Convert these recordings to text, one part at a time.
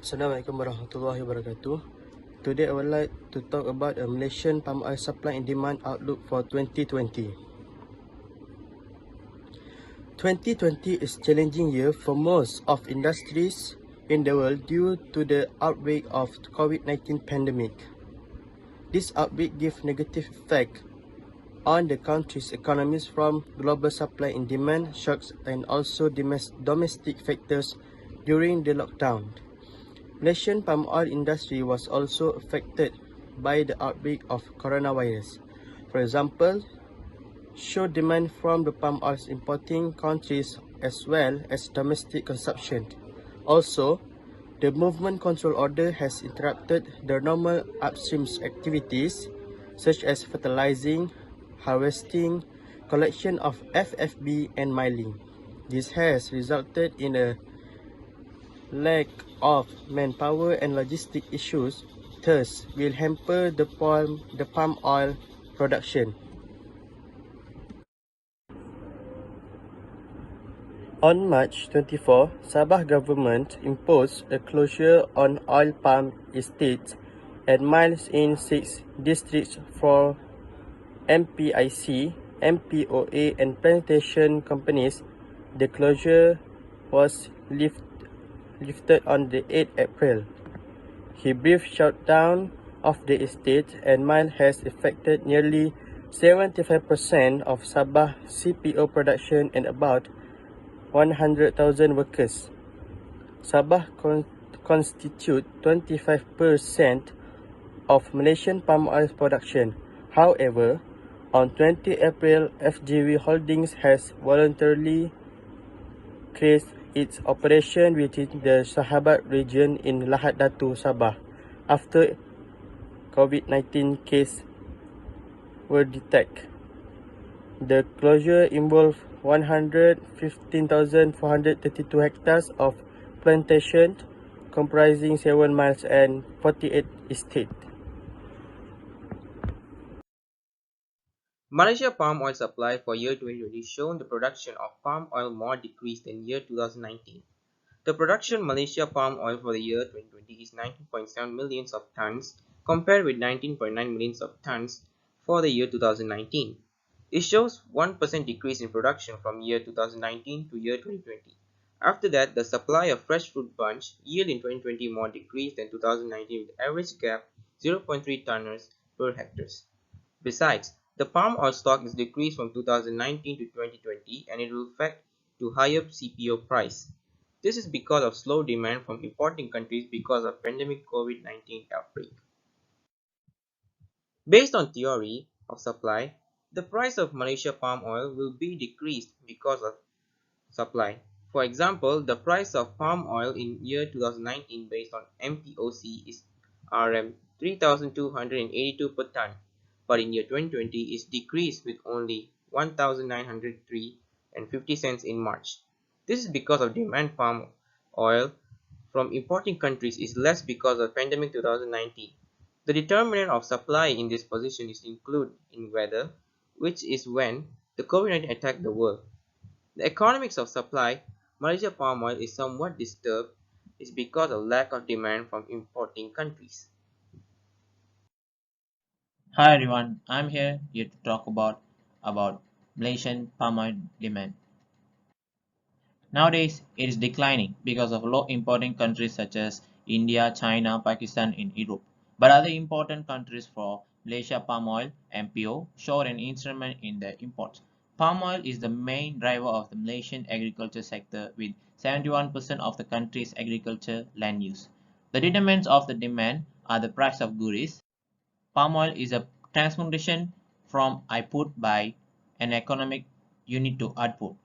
Assalamualaikum warahmatullahi wabarakatuh. Today I would like to talk about a Malaysian palm oil supply and demand outlook for 2020. 2020 is a challenging year for most of industries in the world due to the outbreak of COVID-19 pandemic. This outbreak gives negative effect on the country's economies from global supply and demand shocks and also domestic factors during the lockdown. Malaysian palm oil industry was also affected by the outbreak of coronavirus. For example, show demand from the palm oil importing countries as well as domestic consumption. Also, the movement control order has interrupted the normal upstream activities such as fertilizing, harvesting, collection of FFB and milling. This has resulted in a lack of manpower and logistic issues, thus will hamper the palm oil production. On March 24, Sabah government imposed a closure on oil palm estates and mines in 6 districts for MPIC, MPOA and plantation companies. The closure was lifted on the 8th April. A brief shutdown of the estate and mine has affected nearly 75% of Sabah CPO production and about 100,000 workers. Sabah constitute 25% of Malaysian palm oil production. However, on 20 April, FGV Holdings has voluntarily ceased its operation within the Sahabat region in Lahad Datu, Sabah, after COVID-19 cases were detected. The closure involved 115,432 hectares of plantation comprising 7 miles and 48 estates. Malaysia palm oil supply for year 2020 shown the production of palm oil more decreased than year 2019. The production Malaysia palm oil for the year 2020 is 19.7 millions of tons compared with 19.9 millions of tons for the year 2019. It shows 1% decrease in production from year 2019 to year 2020. After that, the supply of fresh fruit bunch yield in 2020 more decreased than 2019 with average gap 0.3 tonners per hectares. Besides, the palm oil stock is decreased from 2019 to 2020 and it will affect to higher CPO price. This is because of slow demand from importing countries because of pandemic COVID-19 outbreak. Based on theory of supply, the price of Malaysia palm oil will be decreased because of supply. For example, the price of palm oil in year 2019 based on MPOC is RM 3,282 per ton, but in year 2020 is decreased with only 1,903 and 50 cents in March. This is because of demand palm oil from importing countries is less because of pandemic 2019. The determinant of supply in this position is included in weather, which is when the COVID-19 attacked the world. The economics of supply, Malaysia palm oil is somewhat disturbed is because of lack of demand from importing countries. Hi everyone, I'm here to talk about Malaysian palm oil demand. Nowadays, it is declining because of low importing countries such as India, China, Pakistan, and Europe. But other important countries for Malaysia palm oil, MPO, show an instrument in their imports. Palm oil is the main driver of the Malaysian agriculture sector with 71% of the country's agriculture land use. The determinants of the demand are the price of goods. Palm oil is a transmutation from input by an economic unit to output.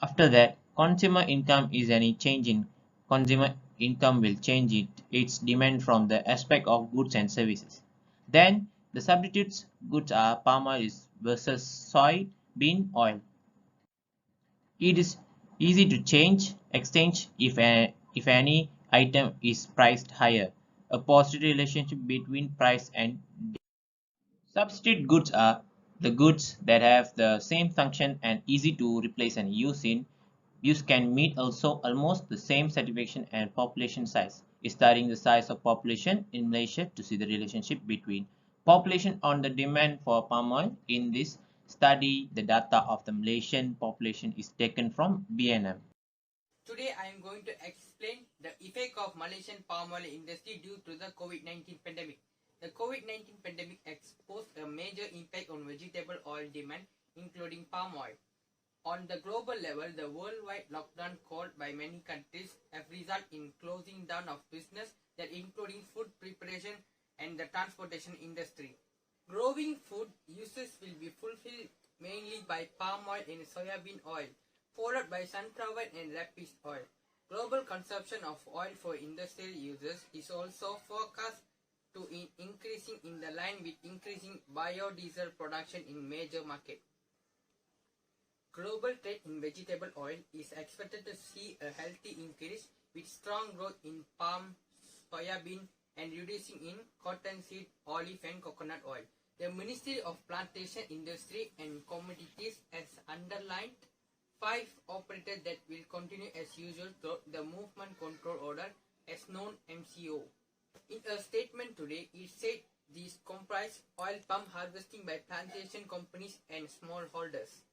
After that, consumer income is any change in consumer income will change its demand from the aspect of goods and services. Then the substitutes goods are palm oil versus soybean oil. It is easy to exchange if any item is priced higher. A positive relationship between price and demand. Substitute goods are the goods that have the same function and easy to replace and use can meet also almost the same satisfaction and population size. studying the size of population in Malaysia to see the relationship between population and the demand for palm oil. In this study, the data of the Malaysian population is taken from BNM. Today I am going to explain the effect of Malaysian palm oil industry due to the COVID-19 pandemic. The COVID-19 pandemic exposed a major impact on vegetable oil demand, including palm oil. On the global level, the worldwide lockdown called by many countries have resulted in closing down of business that including food preparation and the transportation industry. Growing food uses will be fulfilled mainly by palm oil and soybean oil, followed by sunflower and rapeseed oil. Global consumption of oil for industrial uses is also forecast to increasing in the line with increasing biodiesel production in major markets. Global trade in vegetable oil is expected to see a healthy increase with strong growth in palm, soybean and reducing in cottonseed, olive and coconut oil. The Ministry of Plantation Industry and Commodities has underlined 5 operators that will continue as usual through the Movement Control Order, as known MCO. In a statement today, it said these comprise oil palm harvesting by plantation companies and smallholders,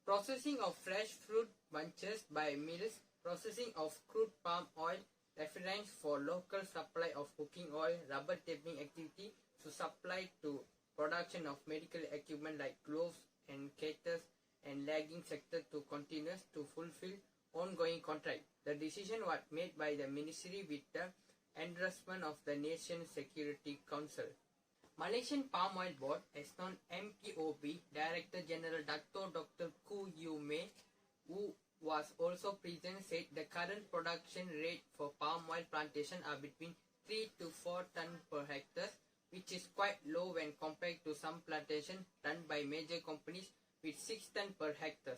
processing of fresh fruit bunches by mills, processing of crude palm oil, reference for local supply of cooking oil, rubber taping activity to supply to production of medical equipment like gloves and catheters, and lagging sector to continues to fulfill ongoing contract. The decision was made by the ministry with the endorsement of the Nation Security Council. Malaysian Palm Oil Board, as known MPOB, Director General Dr. Koo Yew Mei, who was also present, said the current production rate for palm oil plantation are between 3 to 4 ton per hectare, which is quite low when compared to some plantation run by major companies with 6 ton per hectare.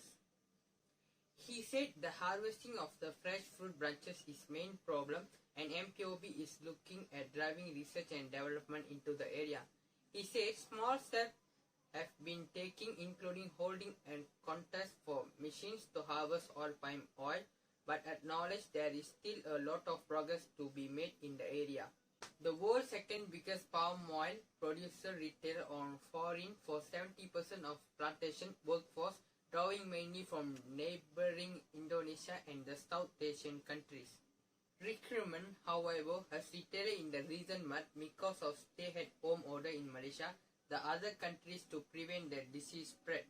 He said the harvesting of the fresh fruit branches is main problem and MPOB is looking at driving research and development into the area. He said small steps have been taken, including holding a contest for machines to harvest all palm oil, but acknowledged there is still a lot of progress to be made in the area. The world's second biggest palm oil producer retailer on foreign for 70% of plantation workforce, drawing mainly from neighboring Indonesia and the South Asian countries. Recruitment, however, has retailer in the recent month because of stay-at-home order in Malaysia, the other countries to prevent the disease spread.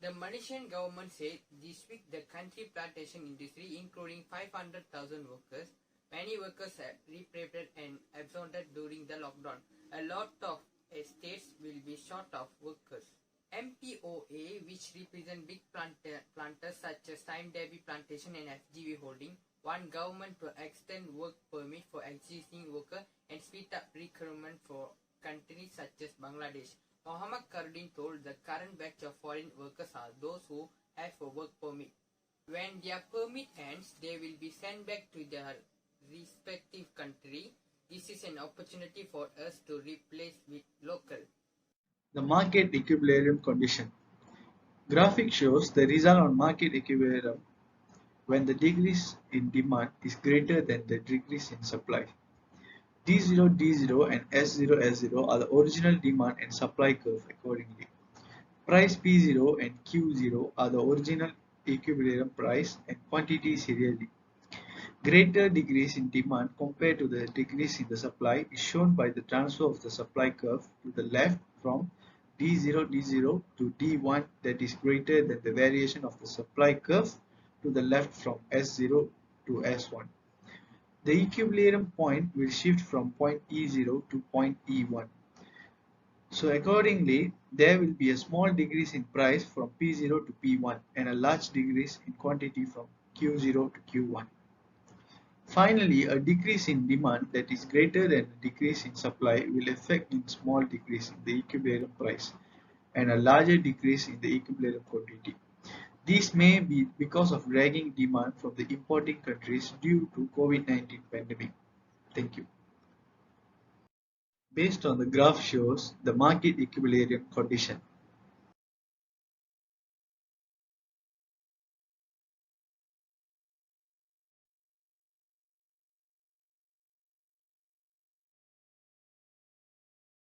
The Malaysian government said this week the country plantation industry, including 500,000 workers, many workers have repatriated and absconded during the lockdown. A lot of estates will be short of workers. MPOA, which represent big planters such as Time Debbie Plantation and FGV Holding, want government to extend work permit for existing workers and speed up recruitment for countries such as Bangladesh. Muhammad Karudin told the current batch of foreign workers are those who have a work permit. When their permit ends, they will be sent back to their respective country. This is an opportunity for us to replace with local. The market equilibrium condition. Graphic shows the result on market equilibrium when the decrease in demand is greater than the decrease in supply. D0, D0 and S0, S0 are the original demand and supply curve accordingly. Price P0 and Q0 are the original equilibrium price and quantity serially. Greater decrease in demand compared to the decrease in the supply is shown by the transfer of the supply curve to the left from D0, D0 to D1, that is greater than the variation of the supply curve to the left from S0 to S1. The equilibrium point will shift from point E0 to point E1. So accordingly, there will be a small decrease in price from P0 to P1 and a large decrease in quantity from Q0 to Q1. Finally, a decrease in demand that is greater than a decrease in supply will affect in small decrease in the equilibrium price and a larger decrease in the equilibrium quantity. This may be because of dragging demand from the importing countries due to COVID-19 pandemic. Thank you. Based on the graph shows the market equilibrium condition.